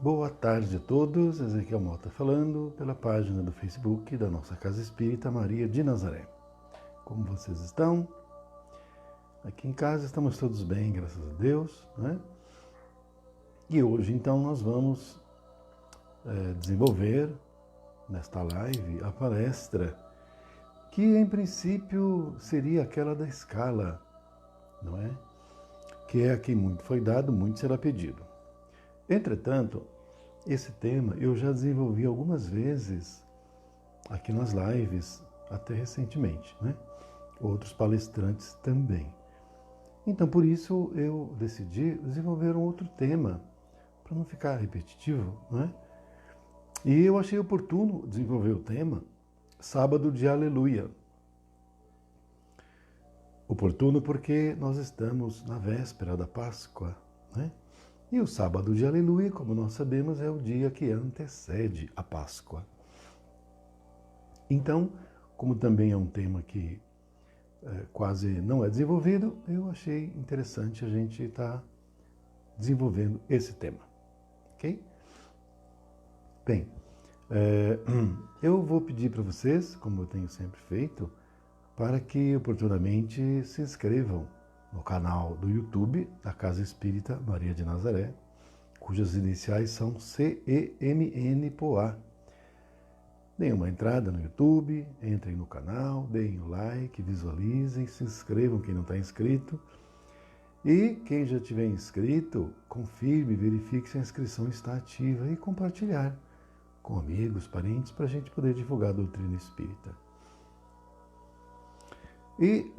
Boa tarde a todos, Ezequiel Mota falando pela página do Facebook da nossa Casa Espírita Maria de Nazaré. Como vocês estão? Aqui em casa estamos todos bem, graças a Deus, né? E hoje então nós vamos desenvolver nesta live a palestra que em princípio seria aquela da escala, não é? Que é a quem muito foi dado, muito será pedido. Entretanto, esse tema eu já desenvolvi algumas vezes aqui nas lives, até recentemente, né? Outros palestrantes também. Então, por isso, eu decidi desenvolver um outro tema, para não ficar repetitivo, né? E eu achei oportuno desenvolver o tema Sábado de Aleluia. Oportuno porque nós estamos na véspera da Páscoa, né? E o sábado de Aleluia, como nós sabemos, é o dia que antecede a Páscoa. Então, como também é um tema que quase não é desenvolvido, eu achei interessante a gente estar desenvolvendo esse tema. Ok? Bem, eu vou pedir para vocês, como eu tenho sempre feito, para que oportunamente se inscrevam no canal do YouTube da Casa Espírita Maria de Nazaré, cujas iniciais são CEMN-POA. Deem uma entrada no YouTube, entrem no canal, deem o like, visualizem, se inscrevam quem não está inscrito. E quem já tiver inscrito, confirme, verifique se a inscrição está ativa e compartilhar com amigos, parentes, para a gente poder divulgar a doutrina espírita. E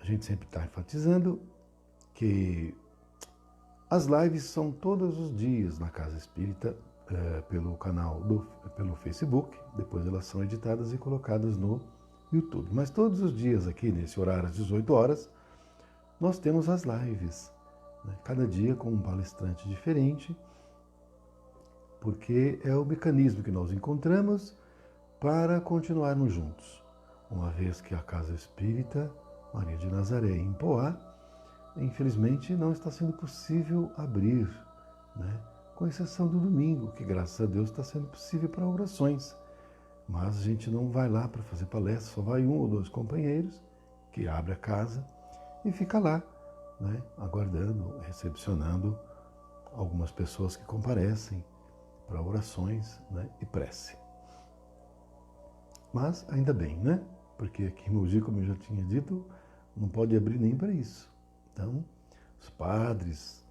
a gente sempre está enfatizando que as lives são todos os dias na Casa Espírita, pelo canal, pelo Facebook, depois elas são editadas e colocadas no YouTube. Mas todos os dias aqui, nesse horário às 18 horas, nós temos as lives, né? Cada dia com um palestrante diferente, porque é o mecanismo que nós encontramos para continuarmos juntos. Uma vez que a Casa Espírita Maria de Nazaré em Poá, infelizmente não está sendo possível abrir, né? Com exceção do domingo, que graças a Deus está sendo possível para orações. Mas a gente não vai lá para fazer palestra, só vai um ou dois companheiros que abre a casa e fica lá, né? Aguardando, recepcionando algumas pessoas que comparecem para orações, né? E prece. Mas ainda bem, né? Porque aqui em Mogi, como eu já tinha dito, não pode abrir nem para isso. Então, os padres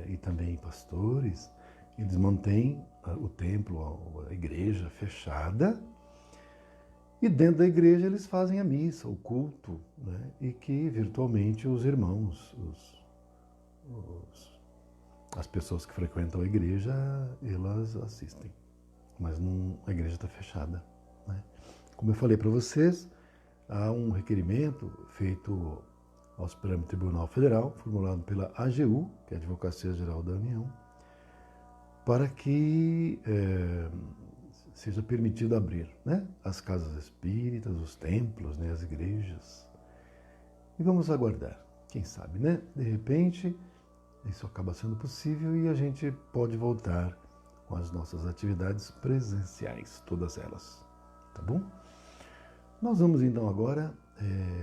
e também pastores, eles mantêm o templo, a igreja fechada, e dentro da igreja eles fazem a missa, o culto, né? E que virtualmente os irmãos, as pessoas que frequentam a igreja, elas assistem. Mas não, a igreja está fechada, né? Como eu falei para vocês, há um requerimento feito ao Supremo Tribunal Federal, formulado pela AGU, que é a Advocacia Geral da União, para que seja permitido abrir, né, as casas espíritas, os templos, né, as igrejas. E vamos aguardar, quem sabe, né? De repente, isso acaba sendo possível e a gente pode voltar com as nossas atividades presenciais, todas elas, tá bom? Nós vamos então agora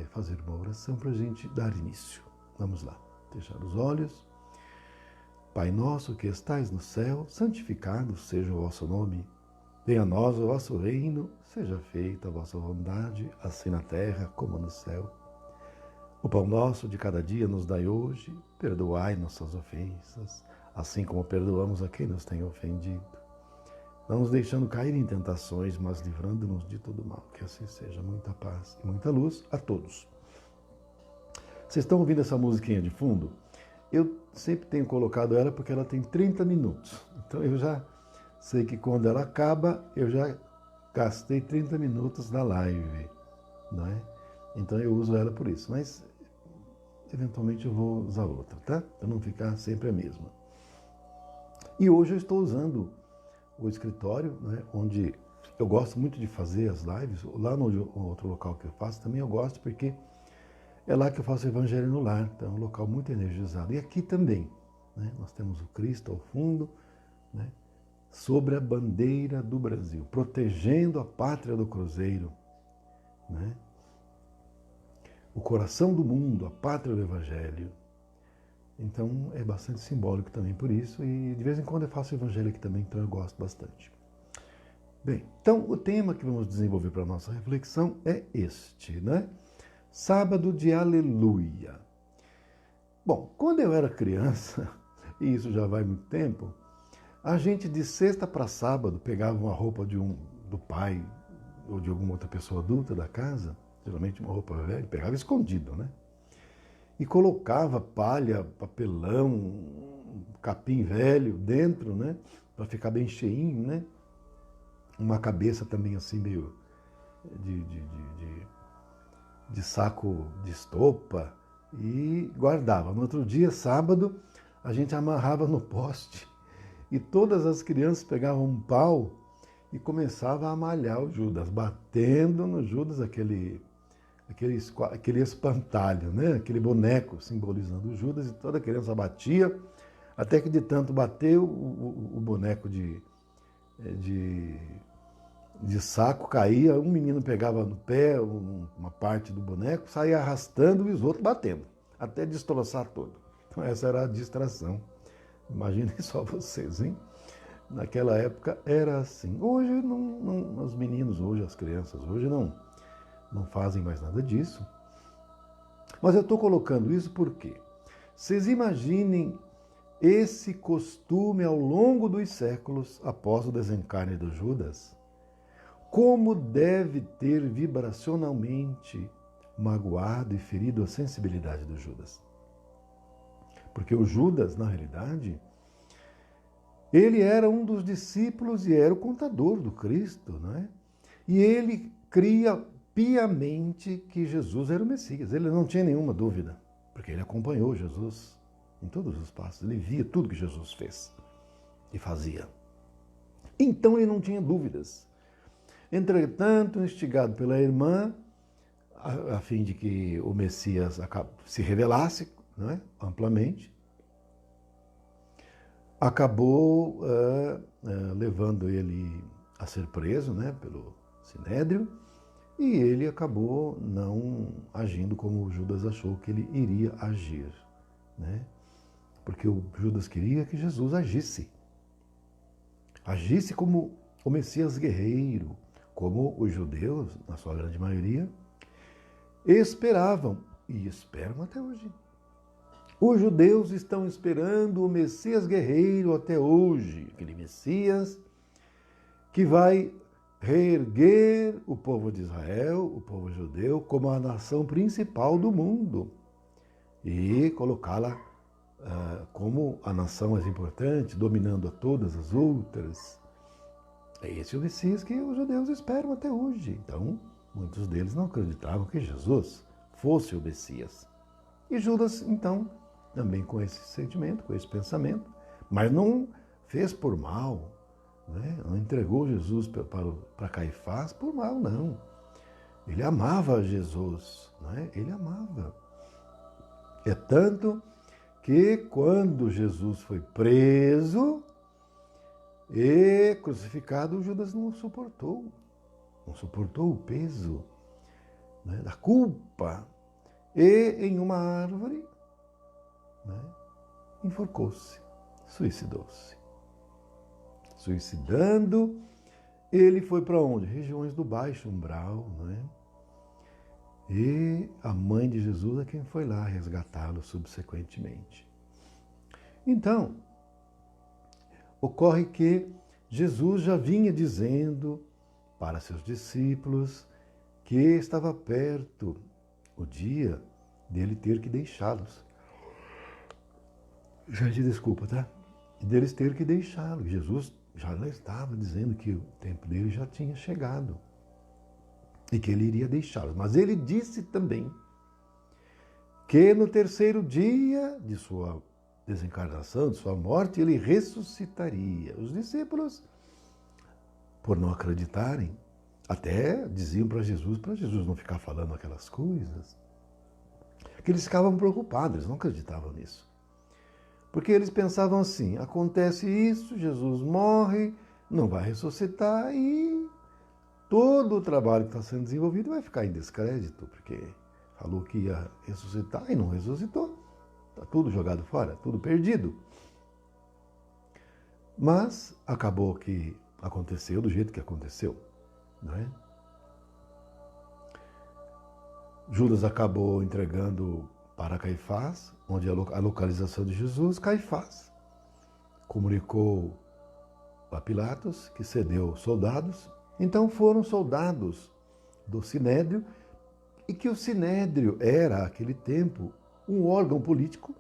fazer uma oração para a gente dar início. Vamos lá, fechar os olhos. Pai nosso que estais no céu, santificado seja o vosso nome. Venha a nós o vosso reino, seja feita a vossa vontade, assim na terra como no céu. O pão nosso de cada dia nos dai hoje, perdoai nossas ofensas, assim como perdoamos a quem nos tem ofendido. Não nos deixando cair em tentações, mas livrando-nos de todo mal. Que assim seja. Muita paz e muita luz a todos. Vocês estão ouvindo essa musiquinha de fundo? Eu sempre tenho colocado ela porque ela tem 30 minutos. Então eu já sei que quando ela acaba, eu já gastei 30 minutos na live, não é? Então eu uso ela por isso. Mas eventualmente eu vou usar outra, tá? Para não ficar sempre a mesma. E hoje eu estou usando o escritório, né, onde eu gosto muito de fazer as lives. Lá no outro local que eu faço também eu gosto, porque é lá que eu faço o Evangelho no Lar. Então é um local muito energizado. E aqui também, né, nós temos o Cristo ao fundo, né, sobre a bandeira do Brasil, protegendo a pátria do Cruzeiro, né, o coração do mundo, a pátria do Evangelho. Então é bastante simbólico também por isso, e de vez em quando eu faço evangelho aqui também, então eu gosto bastante. Bem, então o tema que vamos desenvolver para a nossa reflexão é este, né? Sábado de Aleluia. Bom, quando eu era criança, e isso já vai muito tempo, a gente de sexta para sábado pegava uma roupa do pai ou de alguma outra pessoa adulta da casa, geralmente uma roupa velha, pegava escondido, né? E colocava palha, papelão, capim velho dentro, né? Para ficar bem cheinho, né? Uma cabeça também assim meio de saco de estopa e guardava. No outro dia, sábado, a gente amarrava no poste e todas as crianças pegavam um pau e começavam a malhar o Judas, batendo no Judas aquele espantalho, né? Aquele boneco simbolizando o Judas, e toda criança batia, até que de tanto bater o boneco de saco caía, um menino pegava no pé uma parte do boneco, saía arrastando e os outros batendo, até destroçar todo. Então essa era a distração. Imaginem só vocês, hein? Naquela época era assim. Hoje os meninos, hoje as crianças, hoje não fazem mais nada disso. Mas eu estou colocando isso porque vocês imaginem esse costume ao longo dos séculos após o desencarne do Judas, como deve ter vibracionalmente magoado e ferido a sensibilidade do Judas. Porque o Judas, na realidade, ele era um dos discípulos e era o contador do Cristo, não é? E ele cria piamente que Jesus era o Messias. Ele não tinha nenhuma dúvida, porque ele acompanhou Jesus em todos os passos. Ele via tudo que Jesus fez e fazia. Então ele não tinha dúvidas. Entretanto, instigado pela irmã, a fim de que o Messias se revelasse, não é? Amplamente, acabou levando ele a ser preso, né, pelo Sinédrio, e ele acabou não agindo como Judas achou que ele iria agir, né? Porque o Judas queria que Jesus agisse como o Messias guerreiro, como os judeus, na sua grande maioria, esperavam e esperam até hoje. Os judeus estão esperando o Messias guerreiro até hoje, aquele Messias que vai reerguer o povo de Israel, o povo judeu, como a nação principal do mundo e colocá-la como a nação mais importante, dominando a todas as outras. É esse o Messias que os judeus esperam até hoje. Então, muitos deles não acreditavam que Jesus fosse o Messias. E Judas, então, também com esse sentimento, com esse pensamento, mas não fez por mal, né? Não entregou Jesus para Caifás por mal, não. Ele amava Jesus, né? Ele amava. É tanto que quando Jesus foi preso e crucificado, Judas não suportou o peso, né, da culpa, e em uma árvore, né, enforcou-se, suicidou-se. Suicidando, ele foi para onde? Regiões do baixo umbral, né? E a mãe de Jesus é quem foi lá resgatá-lo subsequentemente. Então, ocorre que Jesus já vinha dizendo para seus discípulos que estava perto o dia dele ter que deixá-los. Gente, desculpa, tá? Deles ter que deixá-lo. Jesus já estava dizendo que o tempo dele já tinha chegado e que ele iria deixá-los. Mas ele disse também que no terceiro dia de sua desencarnação, de sua morte, ele ressuscitaria. Os discípulos, por não acreditarem, até diziam para Jesus não ficar falando aquelas coisas, que eles ficavam preocupados, eles não acreditavam nisso. Porque eles pensavam assim, acontece isso, Jesus morre, não vai ressuscitar e todo o trabalho que está sendo desenvolvido vai ficar em descrédito, porque falou que ia ressuscitar e não ressuscitou. Está tudo jogado fora, tudo perdido. Mas acabou que aconteceu do jeito que aconteceu, não é? Judas acabou entregando para Caifás, onde a localização de Jesus. Caifás comunicou a Pilatos que cedeu soldados. Então foram soldados do Sinédrio, e que o Sinédrio era, naquele tempo, um órgão político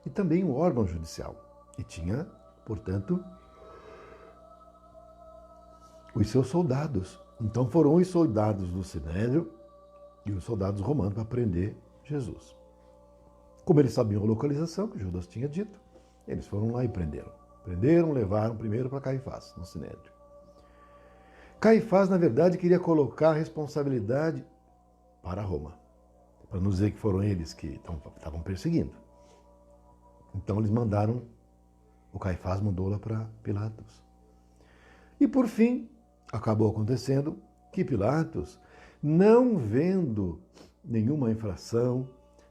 e também um órgão judicial. E tinha, portanto, os seus soldados. Então foram os soldados do Sinédrio e os soldados romanos para prender Jesus. Como eles sabiam a localização, que Judas tinha dito, eles foram lá e prenderam. Prenderam, levaram primeiro para Caifás, no Sinédrio. Caifás, na verdade, queria colocar a responsabilidade para Roma, para não dizer que foram eles que estavam perseguindo. Então eles mandaram, o Caifás mandou lá para Pilatos. E por fim, acabou acontecendo que Pilatos, não vendo nenhuma infração,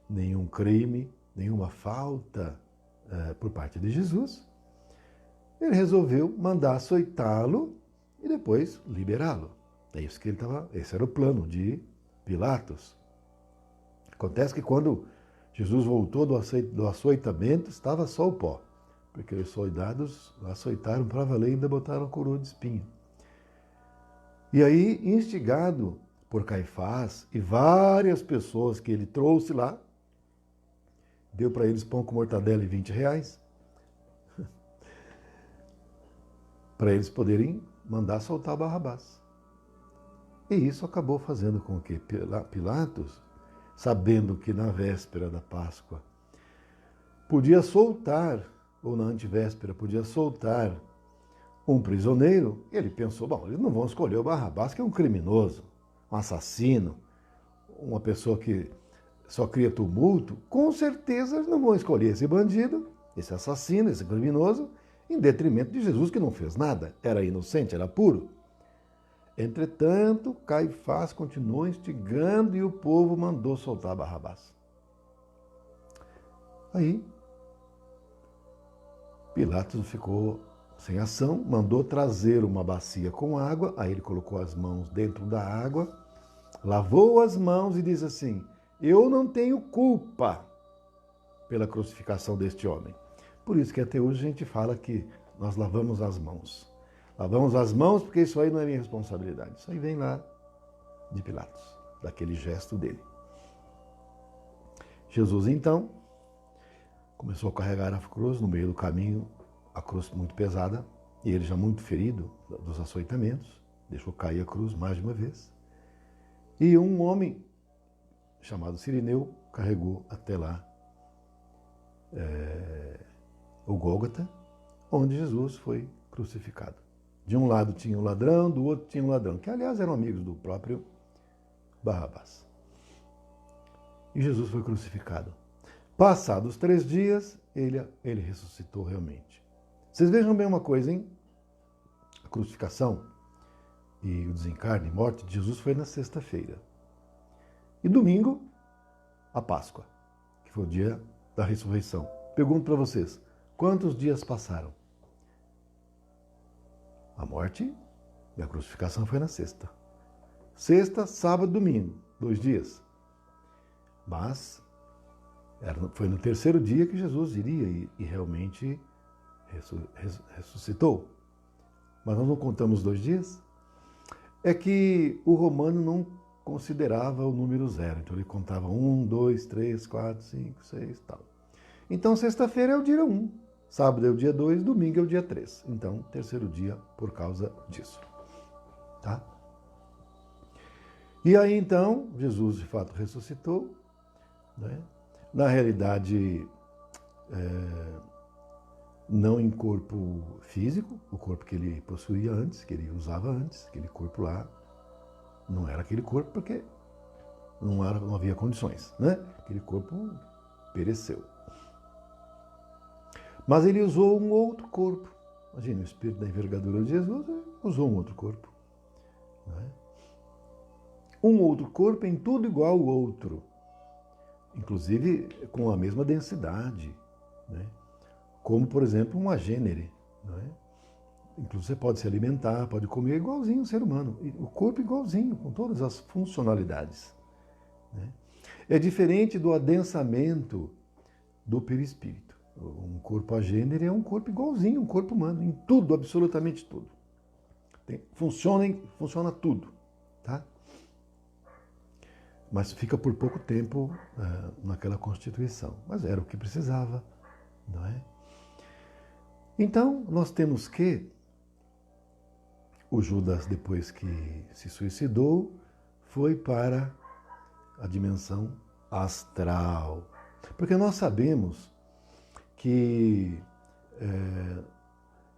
nenhum crime, nenhuma falta por parte de Jesus, ele resolveu mandar açoitá-lo e depois liberá-lo. É isso que ele estava. Esse era o plano de Pilatos. Acontece que quando Jesus voltou do açoitamento, estava só o pó, porque os soldados açoitaram para valer e ainda botaram a coroa de espinho. E aí, instigado por Caifás e várias pessoas que ele trouxe lá, deu para eles pão com mortadela e R$20, para eles poderem mandar soltar Barrabás. E isso acabou fazendo com que Pilatos, sabendo que na véspera da Páscoa podia soltar, ou na antivéspera podia soltar um prisioneiro, ele pensou, bom, eles não vão escolher o Barrabás, que é um criminoso, um assassino, uma pessoa que só cria tumulto, com certeza eles não vão escolher esse bandido, esse assassino, esse criminoso, em detrimento de Jesus, que não fez nada, era inocente, era puro. Entretanto, Caifás continuou instigando e o povo mandou soltar Barrabás. Aí, Pilatos ficou sem ação, mandou trazer uma bacia com água, aí ele colocou as mãos dentro da água, lavou as mãos e diz assim, eu não tenho culpa pela crucificação deste homem. Por isso que até hoje a gente fala que nós lavamos as mãos. Lavamos as mãos porque isso aí não é minha responsabilidade. Isso aí vem lá de Pilatos, daquele gesto dele. Jesus, então, começou a carregar a cruz no meio do caminho, a cruz muito pesada, e ele já muito ferido dos açoitamentos, deixou cair a cruz mais de uma vez. E um homem chamado Cirineu carregou até lá o Gólgota, onde Jesus foi crucificado. De um lado tinha o ladrão, do outro tinha o ladrão, que aliás eram amigos do próprio Barrabás. E Jesus foi crucificado. Passados 3 dias, ele ressuscitou realmente. Vocês vejam bem uma coisa, hein? A crucificação e o desencarne e morte de Jesus foi na sexta-feira. E domingo, a Páscoa, que foi o dia da ressurreição. Pergunto para vocês, quantos dias passaram? A morte e a crucificação foi na sexta. Sexta, sábado, domingo, 2 dias. Mas foi no 3º dia que Jesus iria e realmente ressuscitou. Mas nós não contamos 2 dias? É que o romano não considerava o número 0. Então ele contava 1, 2, 3, 4, 5, 6 e tal. Então sexta-feira é o dia 1, sábado é o dia 2, domingo é o dia 3. Então 3º dia por causa disso. Tá? E aí então, Jesus de fato ressuscitou, né? Na realidade, não em corpo físico, o corpo que ele possuía antes, que ele usava antes, aquele corpo lá, não era aquele corpo porque não havia condições, né? Aquele corpo pereceu. Mas ele usou um outro corpo. Imagina, o Espírito da envergadura de Jesus usou um outro corpo. Não é? Um outro corpo em tudo igual ao outro. Inclusive com a mesma densidade. Né? Como, por exemplo, um agênere. Não é? Inclusive você pode se alimentar, pode comer igualzinho o ser humano. O corpo igualzinho, com todas as funcionalidades. Né? É diferente do adensamento do perispírito. Um corpo agênere é um corpo igualzinho, um corpo humano, em tudo, absolutamente tudo. Funciona tudo. Tá? Mas fica por pouco tempo naquela constituição. Mas era o que precisava. Não é? Então, nós temos que o Judas, depois que se suicidou, foi para a dimensão astral. Porque nós sabemos que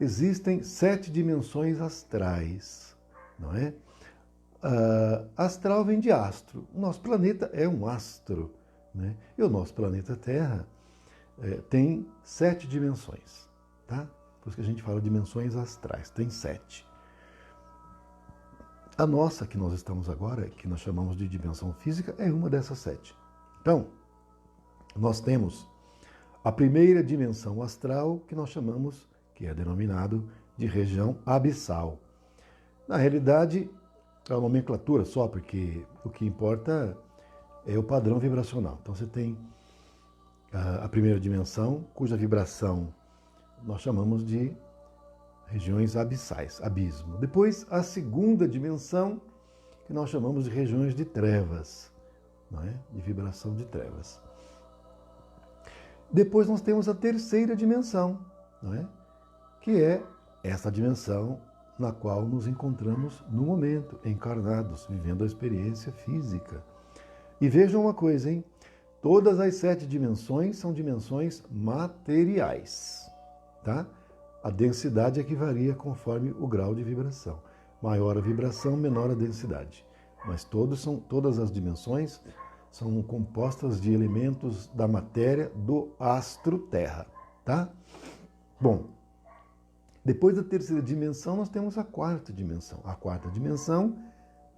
existem 7 dimensões astrais, não é? Astral vem de astro. O nosso planeta é um astro, né? E o nosso planeta Terra tem 7 dimensões, tá? Por isso que a gente fala dimensões astrais, tem 7. A nossa, que nós estamos agora, que nós chamamos de dimensão física, é uma dessas 7. Então, nós temos a primeira dimensão astral, que nós chamamos, que é denominado de região abissal. Na realidade, é uma nomenclatura só, porque o que importa é o padrão vibracional. Então você tem a primeira dimensão, cuja vibração nós chamamos de regiões abissais, abismo. Depois, a segunda dimensão, que nós chamamos de regiões de trevas, não é? De vibração de trevas. Depois nós temos a terceira dimensão, não é? Que é essa dimensão na qual nos encontramos no momento, encarnados, vivendo a experiência física. E vejam uma coisa, hein? Todas as 7 dimensões são dimensões materiais, tá? A densidade é que varia conforme o grau de vibração. Maior a vibração, menor a densidade. Mas todas as dimensões são compostas de elementos da matéria do astro Terra, tá? Bom, depois da terceira dimensão, nós temos a quarta dimensão. A quarta dimensão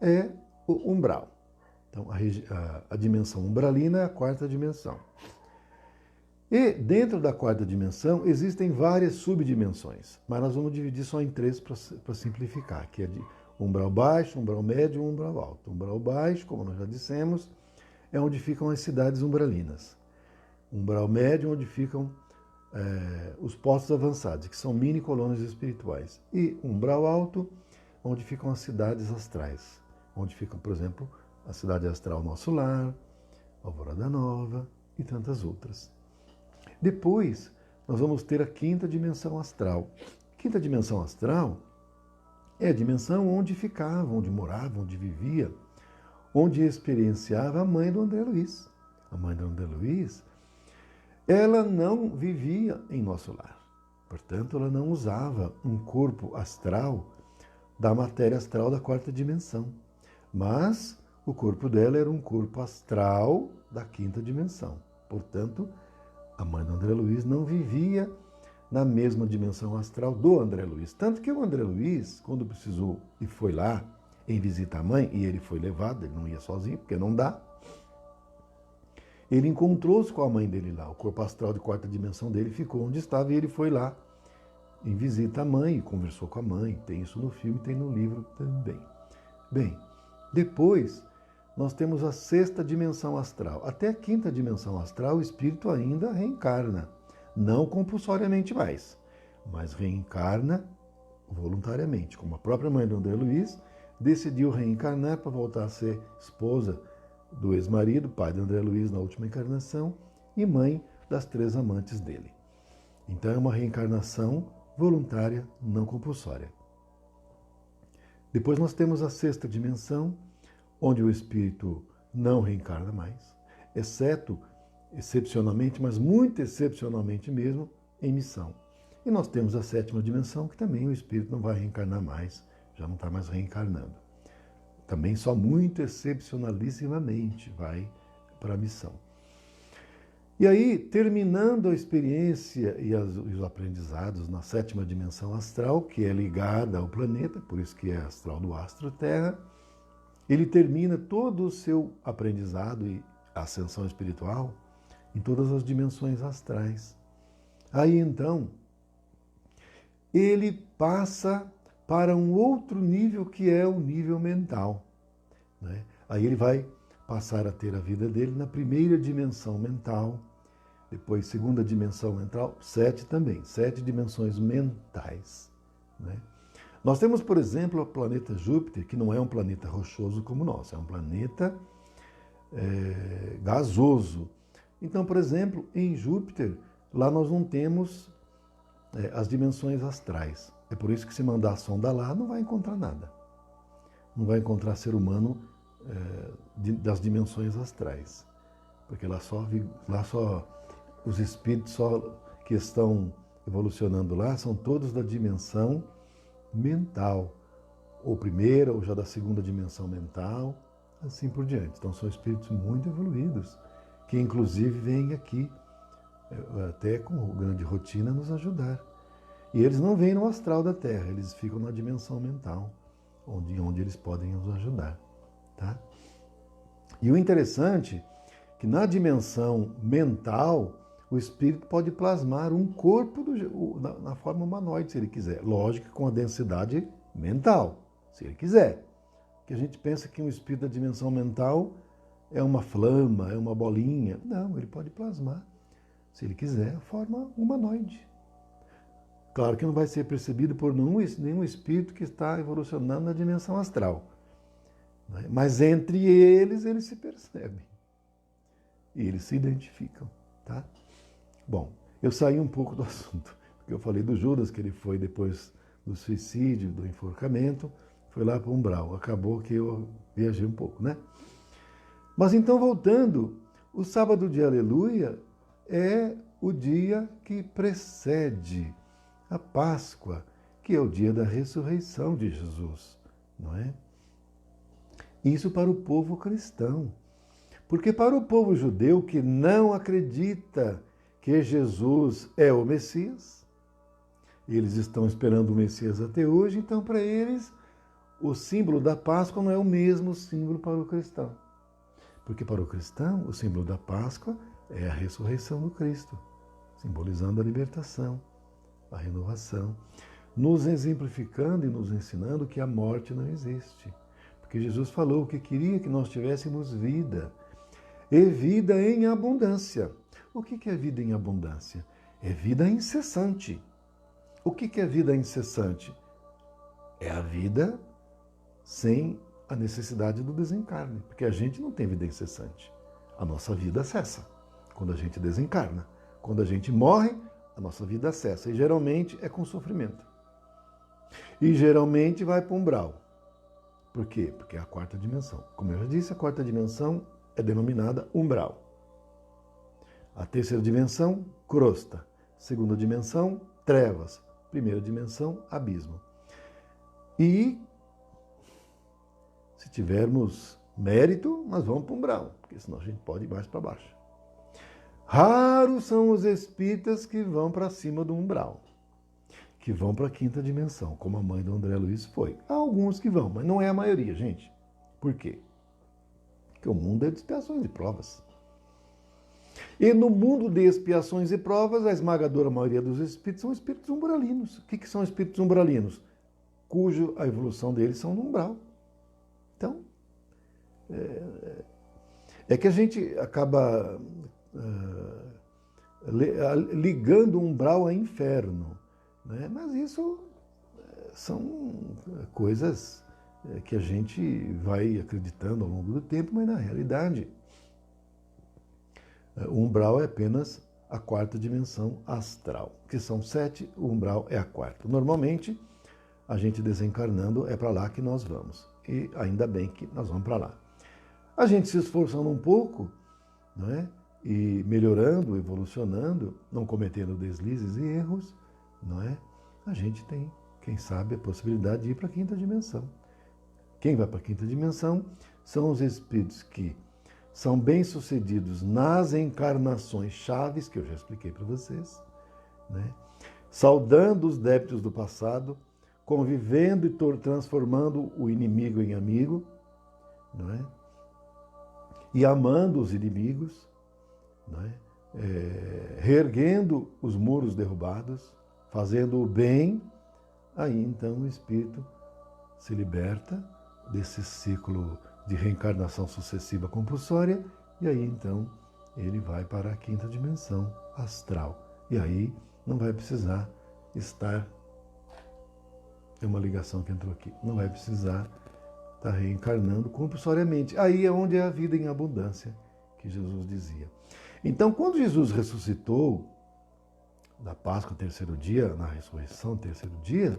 é o umbral. Então, a dimensão umbralina é a quarta dimensão. E dentro da quarta dimensão existem várias subdimensões, mas nós vamos dividir só em 3 para simplificar, que é de umbral baixo, umbral médio e umbral alto. Umbral baixo, como nós já dissemos, é onde ficam as cidades umbralinas. Umbral médio, onde ficam os postos avançados, que são mini colônias espirituais. E umbral alto, onde ficam as cidades astrais, onde ficam, por exemplo, a cidade astral Nosso Lar, Alvorada Nova e tantas outras. Depois, nós vamos ter a quinta dimensão astral. A quinta dimensão astral é a dimensão onde ficava, onde morava, onde vivia, onde experienciava a mãe do André Luiz. A mãe do André Luiz, ela não vivia em nosso lar. Portanto, ela não usava um corpo astral da matéria astral da quarta dimensão. Mas o corpo dela era um corpo astral da quinta dimensão. Portanto, a mãe do André Luiz não vivia na mesma dimensão astral do André Luiz. Tanto que o André Luiz, quando precisou e foi lá em visita à mãe, e ele foi levado, ele não ia sozinho, porque não dá, ele encontrou-se com a mãe dele lá. O corpo astral de quarta dimensão dele ficou onde estava e ele foi lá em visita à mãe e conversou com a mãe. Tem isso no filme, tem no livro também. Bem, depois nós temos a sexta dimensão astral. Até a quinta dimensão astral, o espírito ainda reencarna. Não compulsoriamente mais, mas reencarna voluntariamente. Como a própria mãe do André Luiz decidiu reencarnar para voltar a ser esposa do ex-marido, pai de André Luiz na última encarnação, e mãe das 3 amantes dele. Então é uma reencarnação voluntária, não compulsória. Depois nós temos a sexta dimensão, onde o espírito não reencarna mais, exceto, excepcionalmente, mas muito excepcionalmente mesmo, em missão. E nós temos a sétima dimensão, que também o espírito não vai reencarnar mais, já não está mais reencarnando. Também só muito excepcionalissimamente vai para a missão. E aí, terminando a experiência e os aprendizados na 7ª dimensão astral, que é ligada ao planeta, por isso que é astral do astro Terra, ele termina todo o seu aprendizado e ascensão espiritual em todas as dimensões astrais. Aí então, ele passa para um outro nível que é o nível mental, né? Aí ele vai passar a ter a vida dele na 1ª dimensão mental, depois 2ª dimensão mental, 7 também, 7 dimensões mentais, né? Nós temos, por exemplo, o planeta Júpiter, que não é um planeta rochoso como nós, é um planeta gasoso. Então, por exemplo, em Júpiter, lá nós não temos as dimensões astrais. É por isso que se mandar a sonda lá, não vai encontrar nada. Não vai encontrar ser humano das dimensões astrais. Porque lá só os espíritos que estão evolucionando lá são todos da dimensão mental. Ou primeira, ou já da 2ª dimensão mental, assim por diante. Então são espíritos muito evoluídos, que inclusive vêm aqui, até com grande rotina, nos ajudar. E eles não vêm no astral da Terra, eles ficam na dimensão mental, onde eles podem nos ajudar. Tá? E o interessante é que na dimensão mental, o espírito pode plasmar um corpo na forma humanoide, se ele quiser. Lógico que com a densidade mental, se ele quiser. Que a gente pensa que um espírito da dimensão mental é uma flama, é uma bolinha. Não, ele pode plasmar, se ele quiser, a forma humanoide. Claro que não vai ser percebido por nenhum espírito que está evolucionando na dimensão astral. Mas entre eles se percebem. E eles se identificam. Tá? Bom, eu saí um pouco do assunto, porque eu falei do Judas, que ele foi depois do suicídio, do enforcamento, foi lá para o umbral. Acabou que eu viajei um pouco, né? Mas então, voltando, o sábado de Aleluia é o dia que precede a Páscoa, que é o dia da ressurreição de Jesus, não é? Isso para o povo cristão. Porque para o povo judeu que não acredita que Jesus é o Messias, eles estão esperando o Messias até hoje, então para eles o símbolo da Páscoa não é o mesmo símbolo para o cristão. Porque para o cristão o símbolo da Páscoa é a ressurreição do Cristo, simbolizando a libertação, a renovação, nos exemplificando e nos ensinando que a morte não existe. Porque Jesus falou que queria que nós tivéssemos vida, e vida em abundância. O que é vida em abundância? É vida incessante. O que é vida incessante? É a vida sem a necessidade do desencarne, porque a gente não tem vida incessante. A nossa vida cessa quando a gente desencarna. Quando a gente morre, a nossa vida cessa. E geralmente é com sofrimento. E geralmente vai para o umbral. Por quê? Porque é a 4ª dimensão. Como eu já disse, a 4ª dimensão é denominada umbral. A 3ª dimensão, crosta. 2ª dimensão, trevas. 1ª dimensão, abismo. E, se tivermos mérito, nós vamos para o umbral, porque senão a gente pode ir mais para baixo. Raros são os espíritas que vão para cima do umbral, que vão para a 5ª dimensão, como a mãe do André Luiz foi. Há alguns que vão, mas não é a maioria, gente. Por quê? Porque o mundo é de expiações e provas. E no mundo de expiações e provas, a esmagadora maioria dos espíritos são espíritos umbralinos. O que são espíritos umbralinos? Cuja a evolução deles são no umbral. Então, é que a gente acaba ligando o umbral a inferno, né? Mas isso são coisas que a gente vai acreditando ao longo do tempo, mas na realidade o umbral é apenas a 4ª dimensão astral, que são 7, o umbral é a 4ª. Normalmente, a gente desencarnando é para lá que nós vamos, e ainda bem que nós vamos para lá. A gente se esforçando um pouco, não é? E melhorando, evolucionando, não cometendo deslizes e erros, não é? A gente tem, quem sabe, a possibilidade de ir para a 5ª dimensão. Quem vai para a 5ª dimensão são os espíritos que são bem-sucedidos nas encarnações chaves, que eu já expliquei para vocês, né? Saudando os débitos do passado, convivendo e transformando o inimigo em amigo, não é? E amando os inimigos, não é? Reerguendo os muros derrubados, fazendo o bem, aí então o espírito se liberta desse ciclo de reencarnação sucessiva compulsória e aí então ele vai para a quinta dimensão astral. E aí não vai precisar estar... Tem uma ligação que entrou aqui. Não vai precisar estar reencarnando compulsoriamente. Aí é onde é a vida em abundância, que Jesus dizia. Então, quando Jesus ressuscitou, da Páscoa, terceiro dia, na ressurreição, terceiro dia,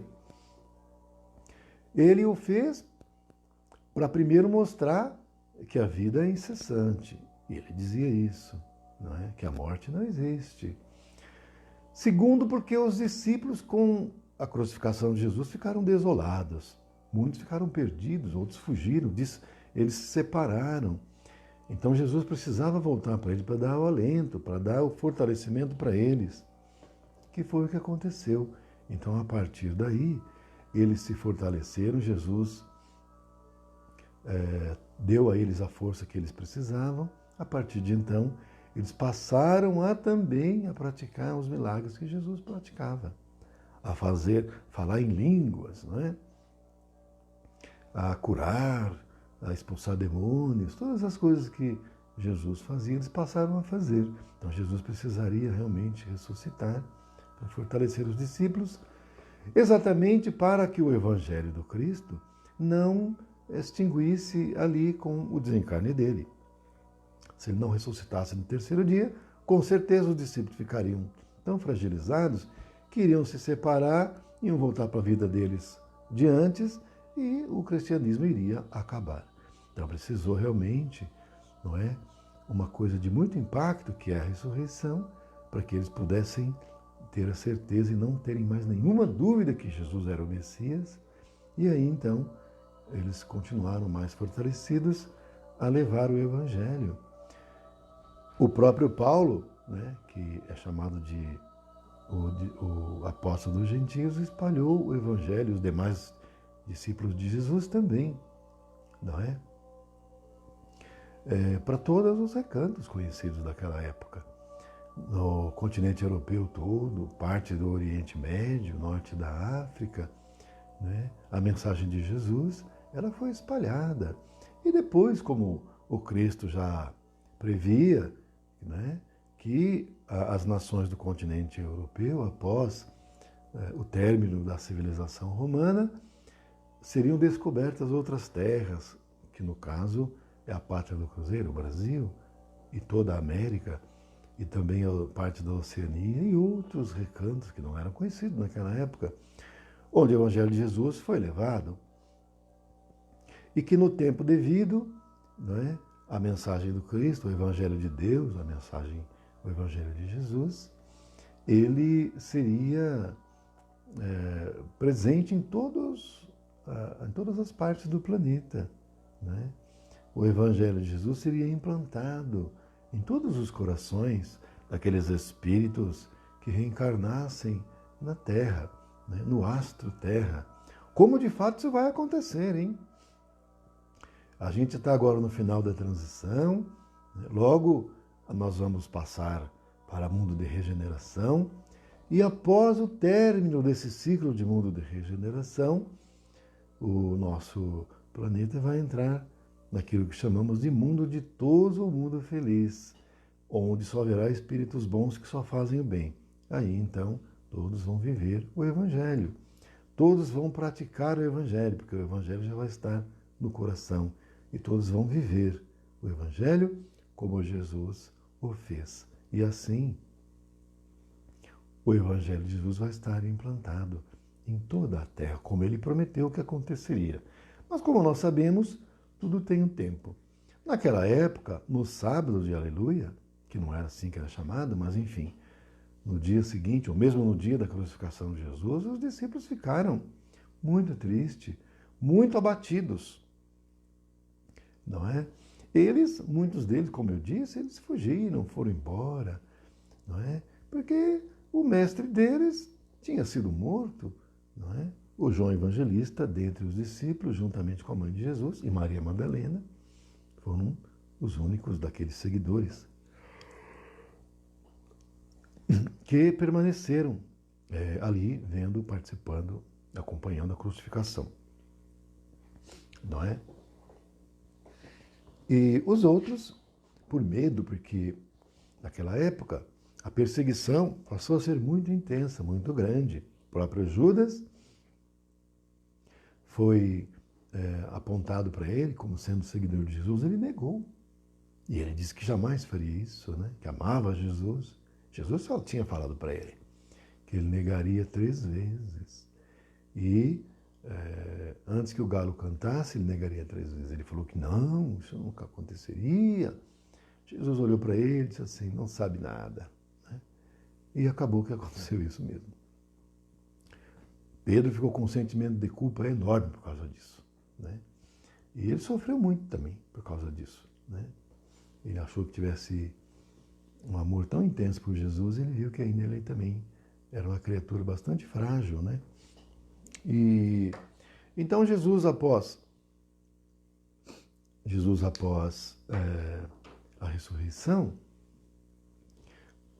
ele o fez para primeiro mostrar que a vida é incessante. E ele dizia isso, não é? Que a morte não existe. Segundo, porque os discípulos, com a crucificação de Jesus, ficaram desolados. Muitos ficaram perdidos, outros fugiram, eles se separaram. Então Jesus precisava voltar para eles para dar o alento, para dar o fortalecimento para eles, que foi o que aconteceu. Então, a partir daí, eles se fortaleceram, Jesus deu a eles a força que eles precisavam. A partir de então, eles passaram também a praticar os milagres que Jesus praticava, a falar em línguas, não é? A curar, a expulsar demônios, todas as coisas que Jesus fazia, eles passaram a fazer. Então Jesus precisaria realmente ressuscitar para fortalecer os discípulos, exatamente para que o Evangelho do Cristo não extinguisse ali com o desencarne dele. Se ele não ressuscitasse no terceiro dia, com certeza os discípulos ficariam tão fragilizados que iriam se separar, iam voltar para a vida deles de antes e o cristianismo iria acabar. Então precisou realmente, não é, uma coisa de muito impacto, que é a ressurreição, para que eles pudessem ter a certeza e não terem mais nenhuma dúvida que Jesus era o Messias. E aí então eles continuaram mais fortalecidos a levar o Evangelho. O próprio Paulo, né, que é chamado de o apóstolo dos gentios, espalhou o Evangelho, os demais discípulos de Jesus também, não é? Para todos os recantos conhecidos daquela época. No continente europeu todo, parte do Oriente Médio, norte da África, né? A mensagem de Jesus, ela foi espalhada. E depois, como o Cristo já previa, né, que as nações do continente europeu, após o término da civilização romana, seriam descobertas outras terras, que no caso é a pátria do Cruzeiro, o Brasil, e toda a América, e também a parte da Oceania e outros recantos que não eram conhecidos naquela época, onde o Evangelho de Jesus foi levado. E que no tempo devido, né, a mensagem do Cristo, o Evangelho de Deus, o Evangelho de Jesus, ele seria presente em todas as partes do planeta, né? O Evangelho de Jesus seria implantado em todos os corações daqueles espíritos que reencarnassem na Terra, né? No astro Terra. Como de fato isso vai acontecer, hein? A gente está agora no final da transição, né? Logo nós vamos passar para o mundo de regeneração, e após o término desse ciclo de mundo de regeneração, o nosso planeta vai entrar naquilo que chamamos de mundo ditoso ou mundo feliz, onde só haverá espíritos bons que só fazem o bem. Aí então todos vão viver o Evangelho, todos vão praticar o Evangelho, porque o Evangelho já vai estar no coração, e todos vão viver o Evangelho como Jesus o fez. E assim, o Evangelho de Jesus vai estar implantado em toda a Terra, como ele prometeu que aconteceria. Mas como nós sabemos, tudo tem um tempo. Naquela época, no sábado de Aleluia, que não era assim que era chamado, mas enfim, no dia seguinte, ou mesmo no dia da crucificação de Jesus, os discípulos ficaram muito tristes, muito abatidos, não é? muitos deles, como eu disse, eles fugiram, foram embora, não é? Porque o mestre deles tinha sido morto, não é? O João Evangelista, dentre os discípulos, juntamente com a mãe de Jesus e Maria Madalena, foram os únicos daqueles seguidores que permaneceram ali, vendo, participando, acompanhando a crucificação, não é? E os outros, por medo, porque naquela época a perseguição passou a ser muito intensa, muito grande. O próprio Judas foi apontado para ele como sendo seguidor de Jesus, ele negou. E ele disse que jamais faria isso, né? Que amava Jesus. Jesus só tinha falado para ele que ele negaria 3 vezes. E antes que o galo cantasse, ele negaria 3 vezes. Ele falou que não, isso nunca aconteceria. Jesus olhou para ele e disse assim, não sabe nada. Né? E acabou que aconteceu isso mesmo. Pedro ficou com um sentimento de culpa enorme por causa disso. Né? E ele sofreu muito também por causa disso. Né? Ele achou que tivesse um amor tão intenso por Jesus, ele viu que ainda ele também era uma criatura bastante frágil. Né? E então Jesus após a ressurreição,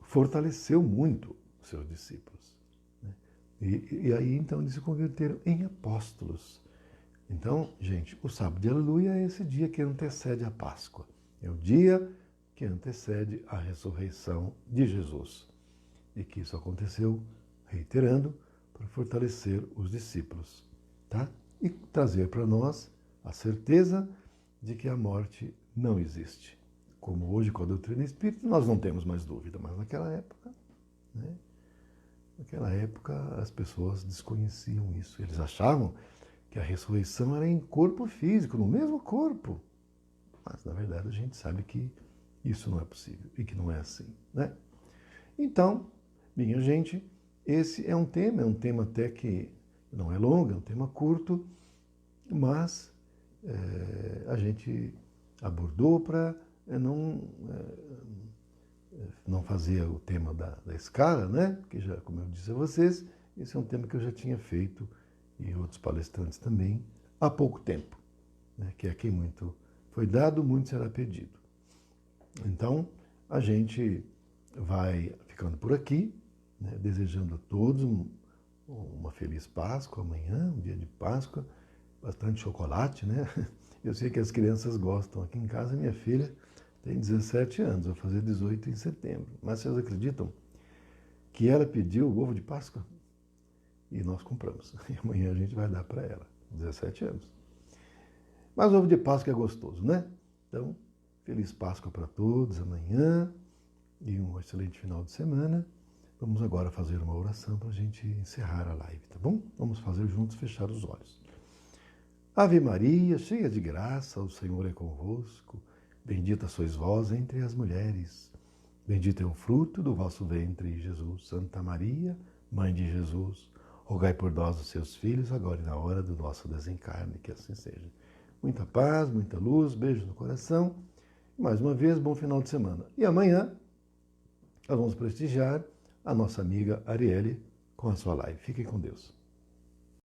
fortaleceu muito os seus discípulos. Né? E aí, então, eles se converteram em apóstolos. Então, gente, o sábado de Aleluia é esse dia que antecede a Páscoa. É o dia que antecede a ressurreição de Jesus. E que isso aconteceu, reiterando, para fortalecer os discípulos. Tá? E trazer para nós a certeza de que a morte não existe. Como hoje, com a doutrina espírita, nós não temos mais dúvida, mas naquela época, né? Naquela época as pessoas desconheciam isso. Eles achavam que a ressurreição era em corpo físico, no mesmo corpo. Mas, na verdade, a gente sabe que isso não é possível e que não é assim. Né? Então, minha gente, esse é um tema até que não é longo, é um tema curto, mas a gente abordou para não fazer o tema da escala, né? Que já, como eu disse a vocês, esse é um tema que eu já tinha feito e outros palestrantes também há pouco tempo, né? Que aqui muito foi dado, muito será pedido. Então, a gente vai ficando por aqui, né? Desejando a todos uma feliz Páscoa amanhã, um dia de Páscoa, bastante chocolate, né? Eu sei que as crianças gostam. Aqui em casa, minha filha tem 17 anos, vai fazer 18 em setembro. Mas vocês acreditam que ela pediu o ovo de Páscoa? E nós compramos. E amanhã a gente vai dar para ela, 17 anos. Mas o ovo de Páscoa é gostoso, né? Então, feliz Páscoa para todos amanhã e um excelente final de semana. Vamos agora fazer uma oração para a gente encerrar a live, tá bom? Vamos fazer juntos, fechar os olhos. Ave Maria, cheia de graça, o Senhor é convosco. Bendita sois vós entre as mulheres. Bendito é o fruto do vosso ventre, Jesus. Santa Maria, Mãe de Jesus, rogai por nós, os seus filhos, agora e na hora do nosso desencarne, que assim seja. Muita paz, muita luz, beijo no coração. E mais uma vez, bom final de semana. E amanhã nós vamos prestigiar a nossa amiga Arielle com a sua live. Fiquem com Deus.